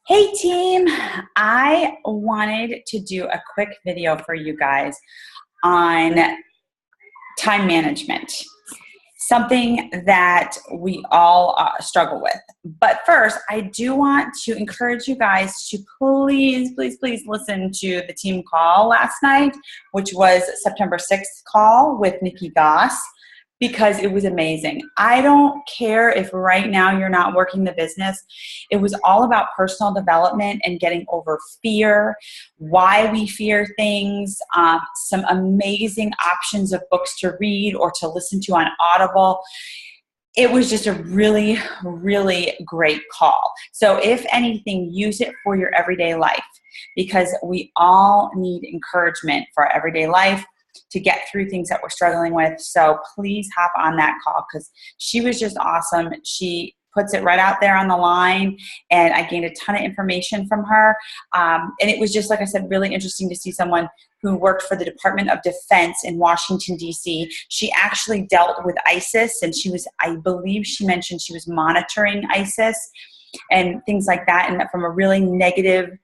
Hey team, I wanted to do a quick video for you guys on time management, something that we all struggle with. But first, I do want to encourage you guys to please listen to the team call last night, which was September 6th call with Nikki Goss, because it was amazing. I don't care if right now you're not working the business. It was all about personal development and getting over fear, why we fear things, some amazing options of books to read or to listen to on Audible. It was just a really great call. So if anything, use it for your everyday life, because we all need encouragement for our everyday life to get through things that we're struggling with. So please hop on that call, because she was just awesome. She puts it right out there on the line, and I gained a ton of information from her. And it was just, like I said, really interesting to see someone who worked for the Department of Defense in Washington, D.C. She actually dealt with ISIS, and she was, I believe she mentioned she was monitoring ISIS and things like that, and from a really negative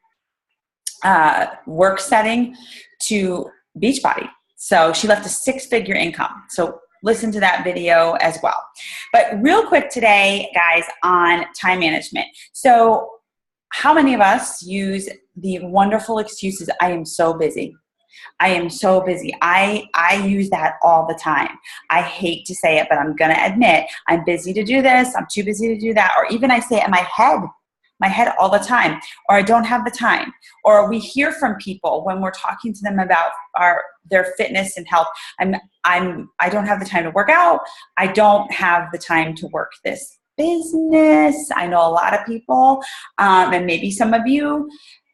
work setting to Beachbody. So she left a six-figure income. So listen to that video as well. But real quick today, guys, on time management. So how many of us use the wonderful excuses, I am so busy. I am so busy. I use that all the time. I hate to say it, but I'm going to admit I'm busy to do this. I'm too busy to do that. Or even I say it in my head all the time, or I don't have the time. Or we hear from people when we're talking to them about their fitness and health. I don't have the time to work out. I don't have the time to work this business. I know a lot of people, and maybe some of you,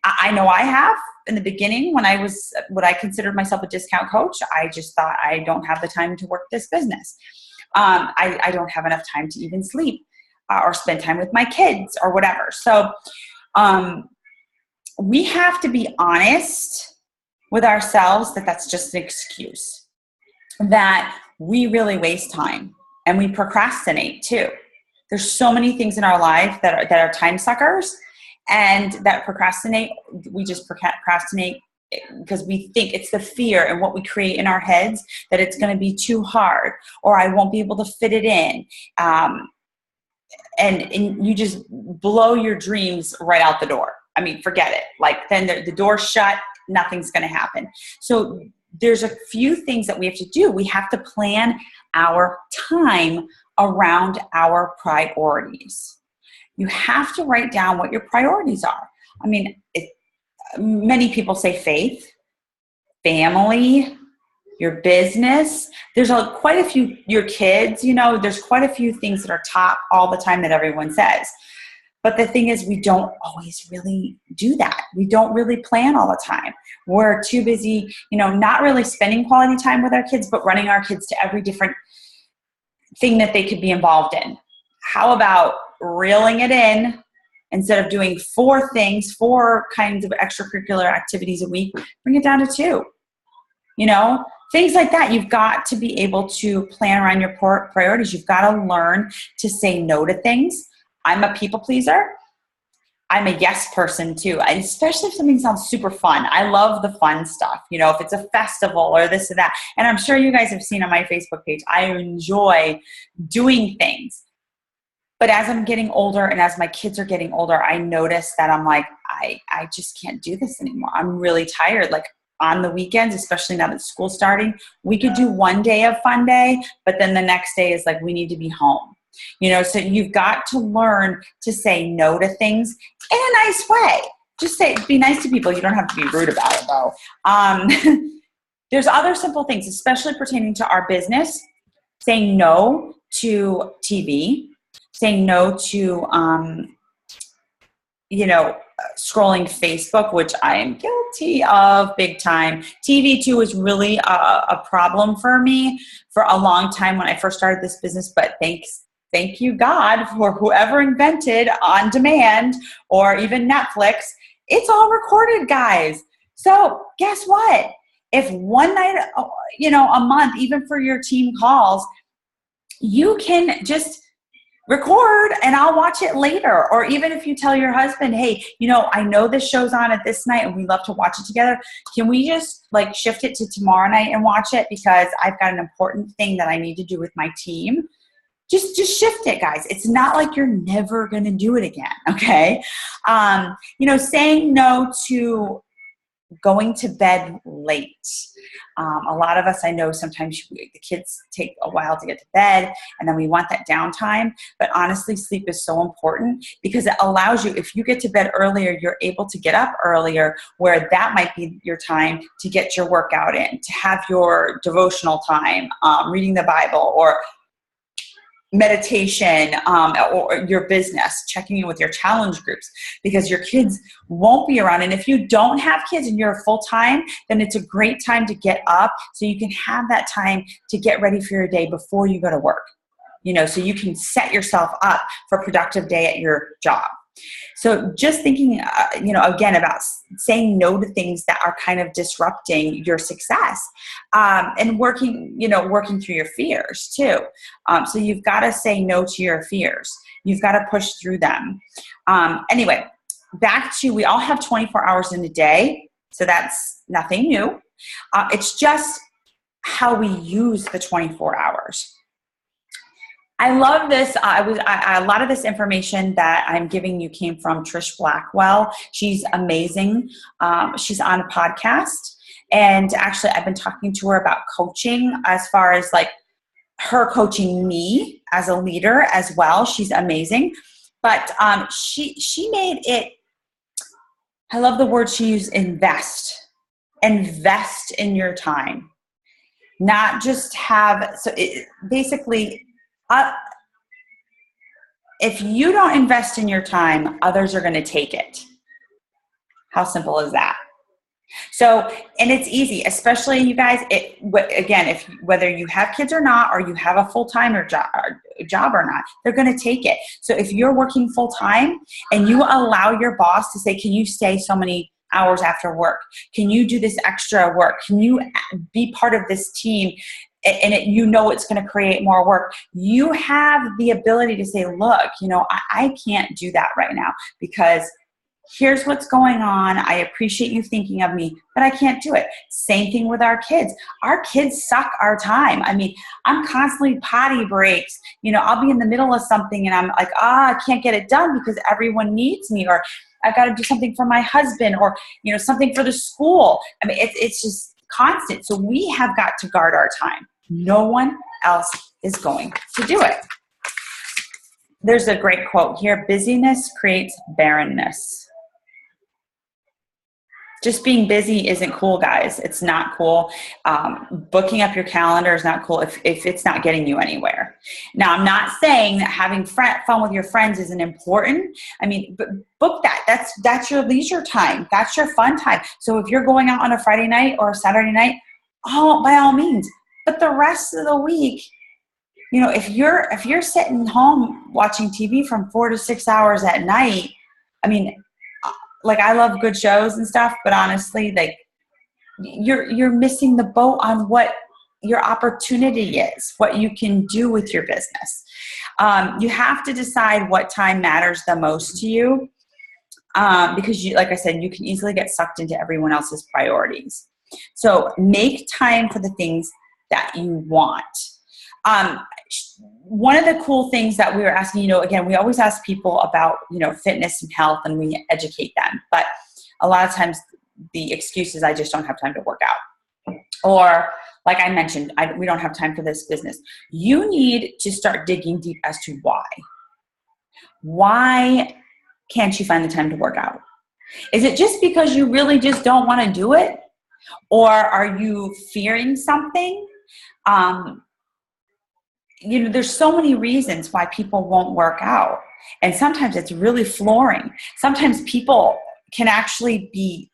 I know I have in the beginning when I was what I considered myself a discount coach. I just thought I don't have the time to work this business. I don't have enough time to even sleep. Or spend time with my kids or whatever. So we have to be honest with ourselves that that's just an excuse, that we really waste time and we procrastinate too. There's so many things in our life that are time suckers, and that we just procrastinate because we think it's the fear and what we create in our heads that it's going to be too hard, or I won't be able to fit it in. And you just blow your dreams right out the door. I mean, forget it. Like, then the door's shut, nothing's going to happen. So there's a few things that we have to do. We have to plan our time around our priorities. You have to write down what your priorities are. I mean, many people say faith, family, your business. There's quite a few, your kids, there's quite a few things that are top all the time that everyone says. But the thing is, we don't always really do that. We don't really plan all the time. We're too busy, not really spending quality time with our kids, but running our kids to every different thing that they could be involved in. How about reeling it in? Instead of doing four kinds of extracurricular activities a week, bring it down to two. Things like that. You've got to be able to plan around your priorities. You've got to learn to say no to things. I'm a people pleaser. I'm a yes person too, and especially if something sounds super fun. I love the fun stuff. If it's a festival or this or that. And I'm sure you guys have seen on my Facebook page, I enjoy doing things. But as I'm getting older and as my kids are getting older, I notice that I'm like, I just can't do this anymore. I'm really tired. Like, on the weekends, especially now that school's starting, we could do one day of fun day, but then the next day is like, we need to be home. So you've got to learn to say no to things in a nice way. Just be nice to people. You don't have to be rude about it though. There's other simple things, especially pertaining to our business. Saying no to TV, saying no to, scrolling Facebook, which I am guilty of big time. TV too was really a problem for me for a long time when I first started this business, but thank you God for whoever invented on demand or even Netflix. It's all recorded, guys. So guess what? If one night, a month, even for your team calls, you can just record and I'll watch it later. Or even if you tell your husband, hey, I know this show's on at this night and we love to watch it together. Can we just like shift it to tomorrow night and watch it because I've got an important thing that I need to do with my team? Just shift it, guys. It's not like you're never going to do it again. Okay. Saying no to going to bed late. A lot of us, I know sometimes the kids take a while to get to bed and then we want that downtime. But honestly, sleep is so important because it allows you, if you get to bed earlier, you're able to get up earlier, where that might be your time to get your workout in, to have your devotional time, reading the Bible or meditation, or your business, checking in with your challenge groups, because your kids won't be around. And if you don't have kids and you're full time, then it's a great time to get up so you can have that time to get ready for your day before you go to work, so you can set yourself up for a productive day at your job. So just thinking, again, about saying no to things that are kind of disrupting your success, and working through your fears too. So you've got to say no to your fears. You've got to push through them. Anyway, back to, we all have 24 hours in a day. So that's nothing new. It's just how we use the 24 hours. I love this. A lot of this information that I'm giving you came from Trish Blackwell. She's amazing. She's on a podcast. And actually, I've been talking to her about coaching, as far as like her coaching me as a leader as well. She's amazing. But she made it, I love the word she used, invest. Invest in your time. Not just have, basically, if you don't invest in your time, others are going to take it. How simple is that? So, and it's easy, especially you guys, again, whether you have kids or not, or you have a full-time job or not, they're going to take it. So if you're working full-time and you allow your boss to say, can you stay so many hours after work? Can you do this extra work? Can you be part of this team? And it's going to create more work. You have the ability to say, look, I can't do that right now because here's what's going on. I appreciate you thinking of me, but I can't do it. Same thing with our kids. Our kids suck our time. I mean, I'm constantly potty breaks. I'll be in the middle of something and I'm like, I can't get it done because everyone needs me, or I've got to do something for my husband, or, something for the school. I mean, it's just constant. So we have got to guard our time. No one else is going to do it. There's a great quote here. Busyness creates barrenness. Just being busy isn't cool, guys. It's not cool. Booking up your calendar is not cool if it's not getting you anywhere. Now, I'm not saying that having fun with your friends isn't important. I mean, but book that. That's your leisure time. That's your fun time. So if you're going out on a Friday night or a Saturday night, by all means. But the rest of the week, if you're sitting home watching TV from 4 to 6 hours at night, I mean, like, I love good shows and stuff, but honestly, like, you're missing the boat on what your opportunity is, what you can do with your business. You have to decide what time matters the most to you, because like I said, you can easily get sucked into everyone else's priorities. So make time for the things that you want. One of the cool things that we were asking, again, we always ask people about, fitness and health, and we educate them. But a lot of times the excuse is, I just don't have time to work out. Or like I mentioned, we don't have time for this business. You need to start digging deep as to why. Why can't you find the time to work out? Is it just because you really just don't want to do it? Or are you fearing something? There's so many reasons why people won't work out. And sometimes it's really flooring. Sometimes people can actually be,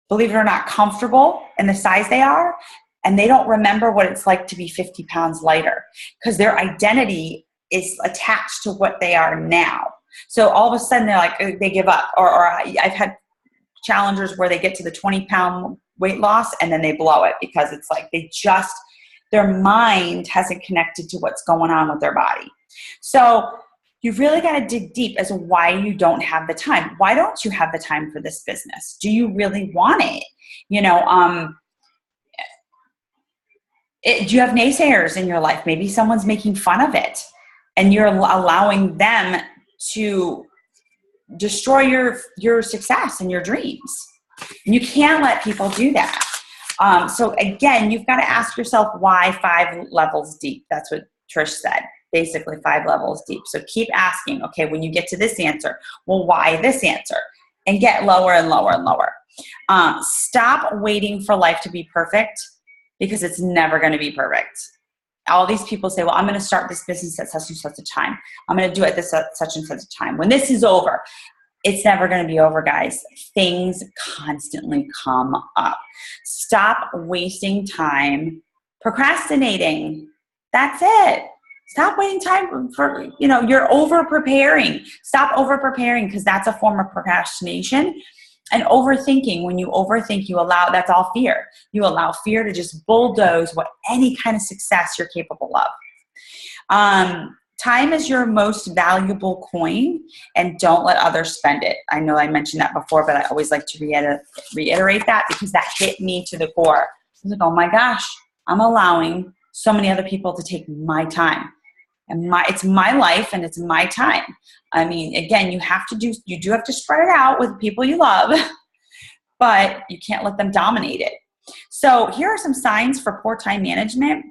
believe it or not, comfortable in the size they are, and they don't remember what it's like to be 50 pounds lighter because their identity is attached to what they are now. So all of a sudden they're like, they give up. Or I've had challengers where they get to the 20-pound weight loss and then they blow it because it's like their mind hasn't connected to what's going on with their body. So you've really got to dig deep as to why you don't have the time. Why don't you have the time for this business? Do you really want it? You know, do you have naysayers in your life? Maybe someone's making fun of it and you're allowing them to destroy your success and your dreams. And you can't let people do that. So again, you've got to ask yourself why 5 levels deep. That's what Trish said, basically 5 levels deep. So keep asking, okay, when you get to this answer, well, why this answer? And get lower and lower and lower. Stop waiting for life to be perfect, because it's never going to be perfect. All these people say, well, I'm going to start this business at such and such a time. I'm going to do it this at such and such a time. When this is over, it's never going to be over, guys. Things constantly come up. Stop wasting time procrastinating. That's it. Stop waiting time for, you're over preparing. Stop over preparing, because that's a form of procrastination. And overthinking, when you overthink, that's all fear. You allow fear to just bulldoze any kind of success you're capable of. Time is your most valuable coin, and don't let others spend it. I know I mentioned that before, but I always like to reiterate that, because that hit me to the core. I was like, oh my gosh, I'm allowing so many other people to take my time. And it's my life and it's my time. I mean, again, you do have to spread it out with people you love, but you can't let them dominate it. So here are some signs for poor time management.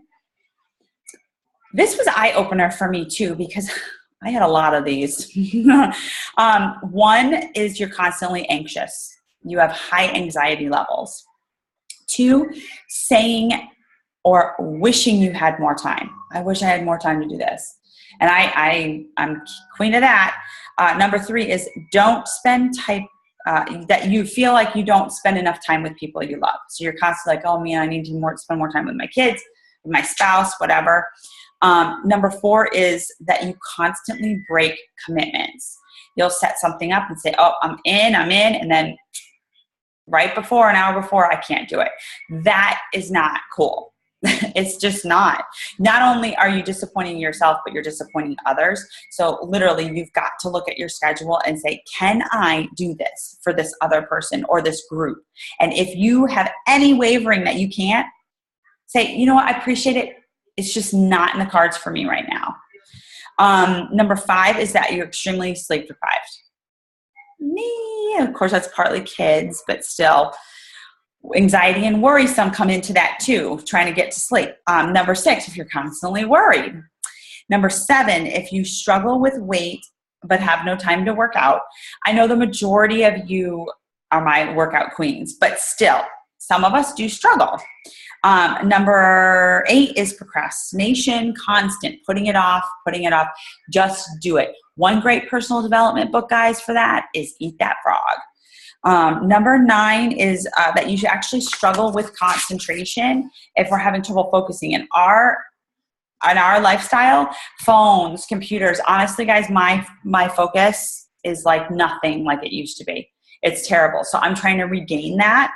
This was an eye-opener for me too, because I had a lot of these. One is you're constantly anxious. You have high anxiety levels. 2, saying or wishing you had more time. I wish I had more time to do this. And I'm queen of that. Number 3 is don't spend that you feel like you don't spend enough time with people you love. So you're constantly like, oh man, I need to spend more time with my kids, with my spouse, whatever. Number 4 is that you constantly break commitments. You'll set something up and say, oh, I'm in. And then an hour before, I can't do it. That is not cool. It's just not. Not only are you disappointing yourself, but you're disappointing others. So literally, you've got to look at your schedule and say, can I do this for this other person or this group? And if you have any wavering that you can't, say, you know what, I appreciate it. It's just not in the cards for me right now. Number 5 is that you're extremely sleep deprived. Me, of course, that's partly kids, but still. Anxiety and worrisome come into that too, trying to get to sleep. Number 6, if you're constantly worried. Number 7, if you struggle with weight but have no time to work out. I know the majority of you are my workout queens, but still, some of us do struggle. Number 8 is procrastination, constant, putting it off. Just do it. One great personal development book, guys, for that is Eat That Frog. Number 9 is that you should actually struggle with concentration if we're having trouble focusing. In our lifestyle, phones, computers, honestly, guys, my focus is like nothing like it used to be. It's terrible. So I'm trying to regain that.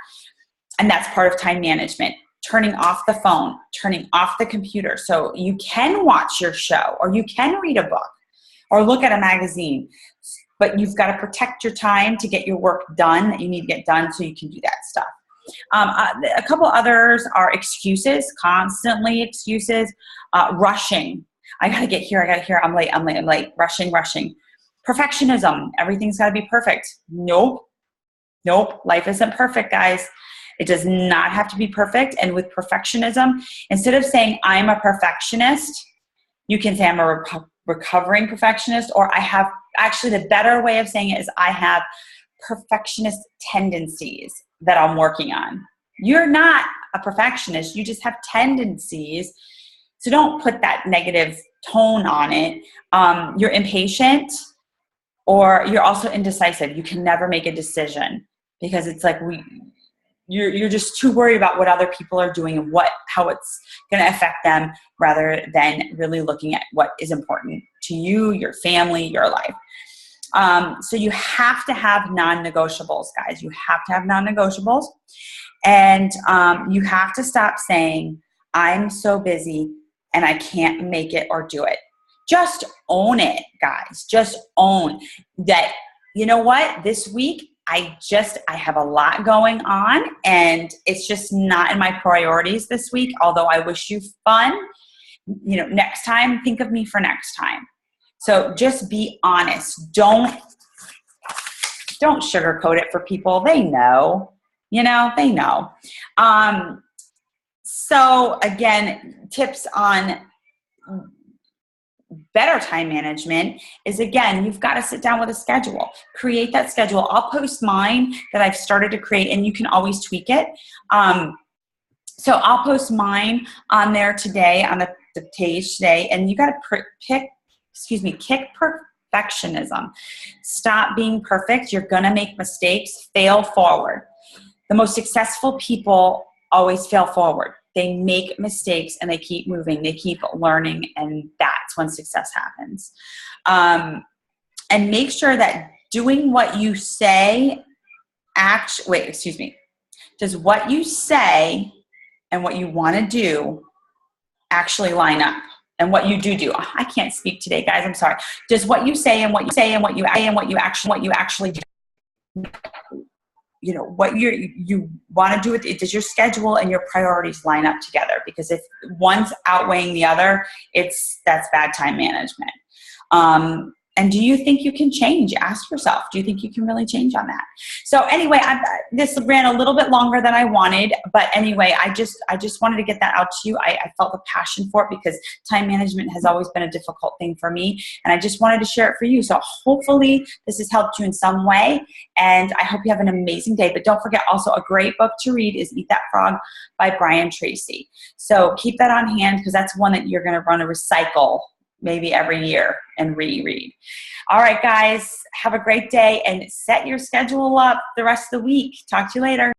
And that's part of time management. Turning off the phone, turning off the computer. So you can watch your show, or you can read a book, or look at a magazine. But you've got to protect your time to get your work done that you need to get done, so you can do that stuff. A couple others are excuses, constantly excuses, rushing. I got to get here. I'm late. Rushing. Perfectionism. Everything's got to be perfect. Nope. Life isn't perfect, guys. It does not have to be perfect. And with perfectionism, instead of saying I'm a perfectionist, you can say I'm a recovering perfectionist, or the better way of saying it is I have perfectionist tendencies that I'm working on. You're not a perfectionist. You just have tendencies. So don't put that negative tone on it. You're impatient, or you're also indecisive. You can never make a decision, because it's like you're just too worried about what other people are doing and how it's going to affect them, rather than really looking at what is important to you, your family, your life. So you have to have non-negotiables, guys. You have to have non-negotiables. And you have to stop saying, I'm so busy and I can't make it or do it. just own it, guys. Just own that. You know what? This week, I have a lot going on, and it's just not in my priorities this week, although I wish you fun. Next time, think of me for next time. So just be honest. Don't sugarcoat it for people. They know, they know. So again, tips on better time management is, again, you've got to sit down with a schedule. Create that schedule. I'll post mine that I've started to create, and you can always tweak it. So I'll post mine on there today, on the page today, and you got to kick perfectionism. Stop being perfect. You're going to make mistakes. Fail forward. The most successful people always fail forward. They make mistakes and they keep moving. They keep learning, and that's when success happens. And make sure that doing what you say does what you say and what you want to do actually line up? And what you do. I can't speak today, guys. I'm sorry. Does what you say and what you actually do? What you want to do with it, does your schedule and your priorities line up together? Because if one's outweighing the other, that's bad time management. And do you think you can change? Ask yourself, do you think you can really change on that? So anyway, this ran a little bit longer than I wanted, but anyway, I just wanted to get that out to you. I felt the passion for it because time management has always been a difficult thing for me, and I just wanted to share it for you. So hopefully this has helped you in some way, and I hope you have an amazing day. But don't forget, also a great book to read is Eat That Frog by Brian Tracy. So keep that on hand, because that's one that you're going to want to recycle maybe every year and reread. All right, guys, have a great day and set your schedule up the rest of the week. Talk to you later.